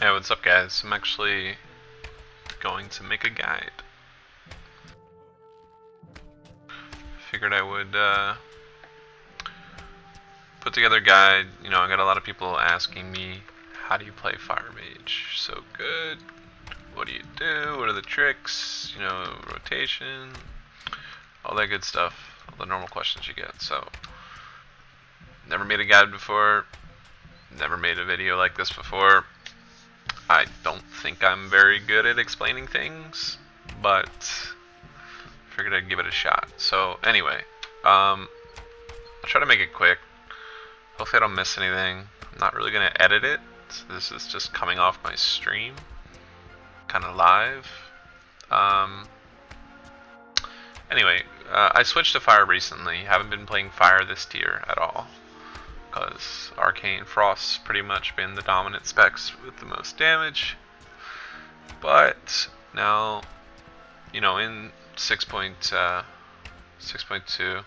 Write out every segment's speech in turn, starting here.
Hey, what's up guys? I'm actually going to make a guide. Figured I would put together a guide. You know, I got a lot of people asking me, how do you play Fire Mage so good? What do you do? What are the tricks? You know, rotation, all that good stuff, all the normal questions you get. So, never made a guide before, never made a video like this before. I don't think I'm very good at explaining things, but figured I'd give it a shot. So anyway, I'll try to make it quick. Hopefully I don't miss anything. I'm not really going to edit it. So this is just coming off my stream, kind of live. Anyway, I switched to Fire recently. Haven't been playing Fire this tier at all, because Arcane Frost's pretty much been the dominant specs with the most damage. But now, you know, in 6.2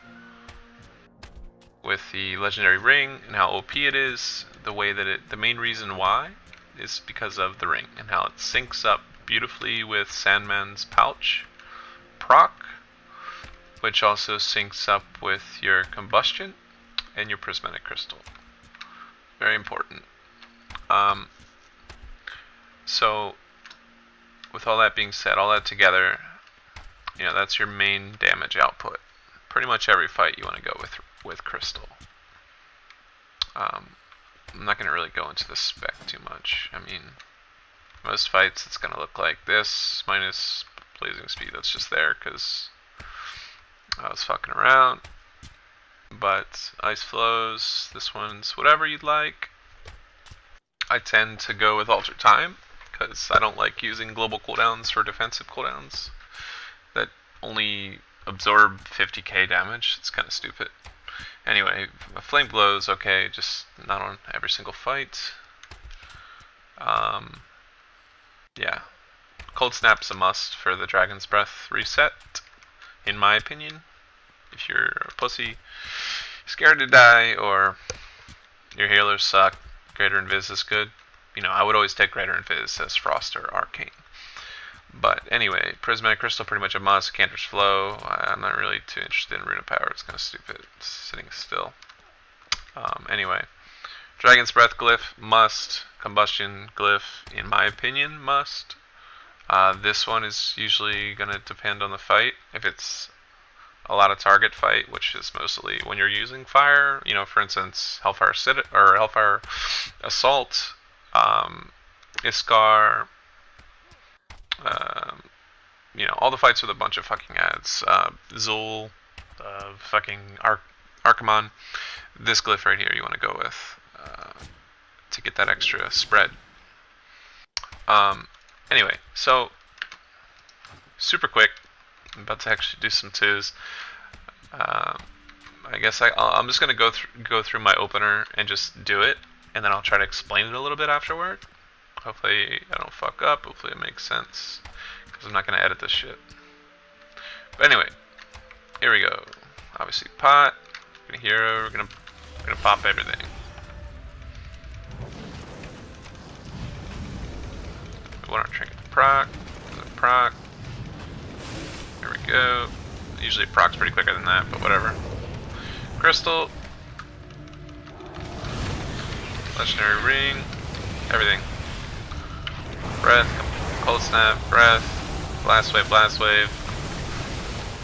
with the legendary ring and how OP it is, the main reason why is because of the ring and how it syncs up beautifully with Sandman's pouch proc, which also syncs up with your combustion and your prismatic crystal. Very important. So with all that being said, all that together, you know, that's your main damage output. Pretty much every fight you want to go with crystal. I'm not going to really go into the spec too much. I mean, most fights it's going to look like this minus blazing speed. That's just there because I was fucking around. But ice flows, this one's whatever you'd like. I tend to go with alter time because I don't like using global cooldowns for defensive cooldowns that only absorb 50k damage. It's kind of stupid. Anyway, a flame glow is okay, just not on every single fight. Yeah, cold snap's a must for the Dragon's Breath reset, in my opinion. If you're a pussy, scared to die, or your healers suck, Greater Invis is good. You know, I would always take Greater Invis as Frost or Arcane. But anyway, Prismatic Crystal pretty much a must. Cantor's Flow, I'm not really too interested in Rune of Power. It's kind of stupid. It's sitting still. Anyway, Dragon's Breath glyph, must. Combustion glyph, in my opinion, must. This one is usually going to depend on the fight. If it's a lot of target fight, which is mostly when you're using fire, you know, for instance, Hellfire Assault, Iskar, you know, all the fights with a bunch of fucking ads, Zul, fucking Archimon. This glyph right here you want to go with to get that extra spread. Anyway, so super quick. I'm about to actually do some twos. I guess I'm just gonna go through my opener and just do it, and then I'll try to explain it a little bit afterward. Hopefully I don't fuck up. Hopefully it makes sense, because I'm not gonna edit this shit. But anyway, here we go. Obviously pot, we're gonna hero. We're gonna pop everything. We want our trinket proc. Proc. There we go. Usually it procs pretty quicker than that, but whatever. Crystal. Legendary ring. Everything. Breath. Cold snap. Breath. Blast wave. Blast wave.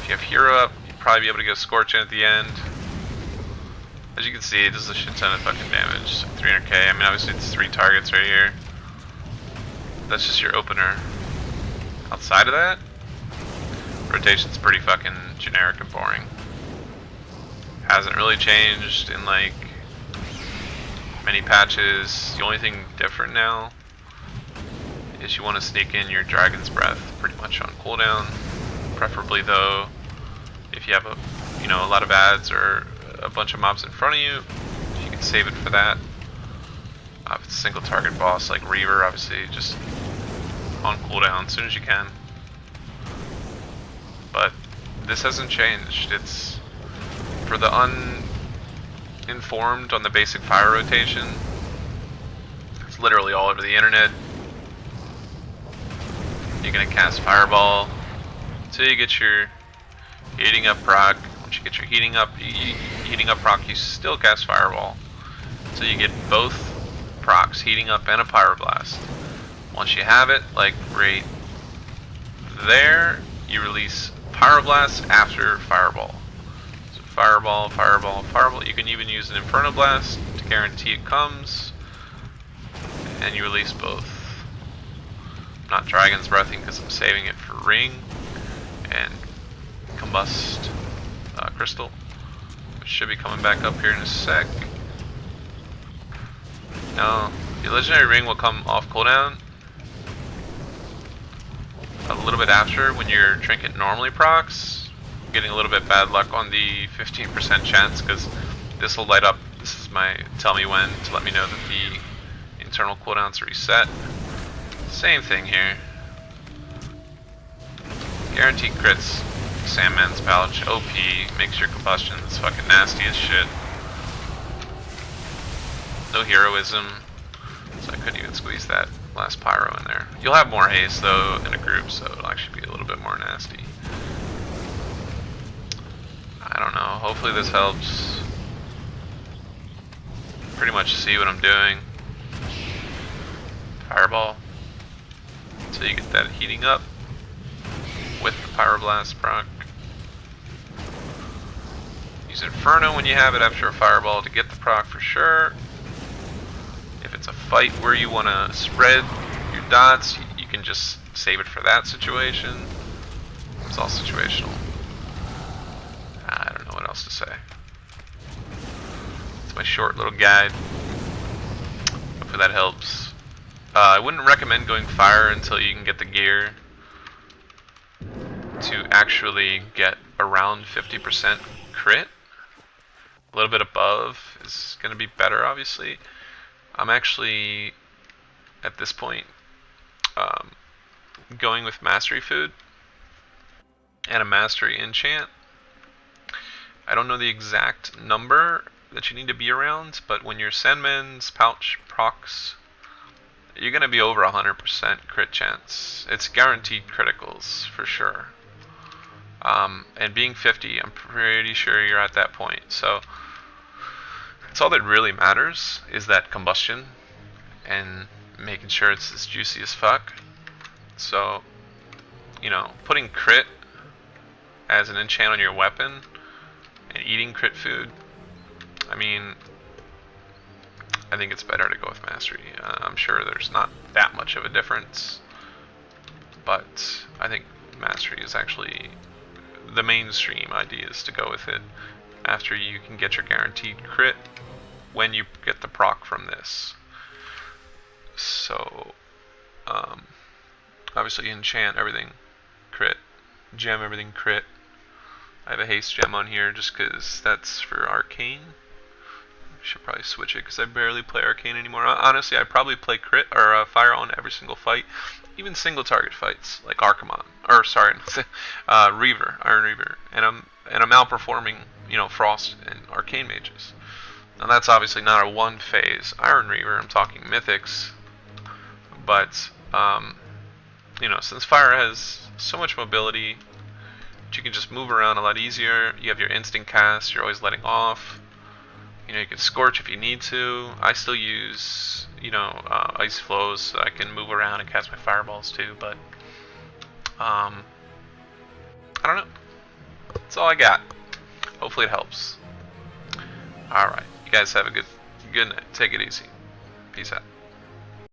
If you have hero up, you'll probably be able to get Scorch in at the end. As you can see, it does a shit ton of fucking damage. 300k. I mean, obviously it's 3 targets right here. That's just your opener. Outside of that, rotation's pretty fucking generic and boring. Hasn't really changed in like many patches. The only thing different now is you want to sneak in your Dragon's Breath pretty much on cooldown. Preferably though, if you have a lot of ads or a bunch of mobs in front of you, if you can save it for that. If it's a single target boss like Reaver, obviously just on cooldown as soon as you can. But this hasn't changed. It's for the uninformed on the basic fire rotation. It's literally all over the internet. You're gonna cast Fireball until you get your heating up proc. Once you get your heating up proc, you still cast Fireball until you get both procs, heating up and a Pyroblast. Once you have it, like right there, you release Pyroblast after Fireball. So Fireball, Fireball, Fireball. You can even use an Inferno Blast to guarantee it comes, and you release both. I'm not Dragon's Breathing because I'm saving it for Ring and Combust Crystal, which should be coming back up here in a sec. Now, the Legendary Ring will come off cooldown a little bit after when your trinket normally procs. Getting a little bit bad luck on the 15% chance because this will light up. This is my tell me when to let me know that the internal cooldown's reset. Same thing here. Guaranteed crits. Sandman's Pouch. OP. Makes your combustion is fucking nasty as shit. No heroism. So I couldn't even squeeze that last pyro in there. You'll have more haste though in a group, so it'll actually be a little bit more nasty. I don't know. Hopefully this helps. Pretty much see what I'm doing. Fireball. So you get that heating up with the Pyroblast proc. Use Inferno when you have it after a Fireball to get the proc for sure. If it's a fight where you want to spread your dots, you can just save it for that situation. It's all situational. I don't know what else to say. It's my short little guide. Hopefully that helps. I wouldn't recommend going fire until you can get the gear to actually get around 50% crit. A little bit above is going to be better, obviously. I'm actually, at this point, going with Mastery Food and a Mastery Enchant. I don't know the exact number that you need to be around, but when your Sandman's Pouch procs, you're going to be over 100% crit chance. It's guaranteed criticals, for sure. And being 50, I'm pretty sure you're at that point. So, that's all that really matters, is that combustion and making sure it's as juicy as fuck. So, you know, putting crit as an enchant on your weapon and eating crit food, I mean, I think it's better to go with Mastery. I'm sure there's not that much of a difference, but I think Mastery is actually the mainstream idea, is to go with it after you can get your guaranteed crit when you get the proc from this. So, obviously enchant everything crit, gem everything crit. I have a haste gem on here just because that's for arcane. Should probably switch it because I barely play arcane anymore. Honestly, I probably play crit or fire on every single fight, even single target fights like Archimon, or sorry, Reaver, Iron Reaver, and I'm outperforming, you know, Frost and arcane mages. Now that's obviously not a one phase Iron Reaver. I'm talking mythics, but you know, since fire has so much mobility, you can just move around a lot easier. You have your instant cast. You're always letting off. You know, you can scorch if you need to. I still use, you know, ice flows so I can move around and cast my fireballs too. But I don't know. That's all I got. Hopefully it helps. All right, you guys have a good night. Take it easy. Peace out.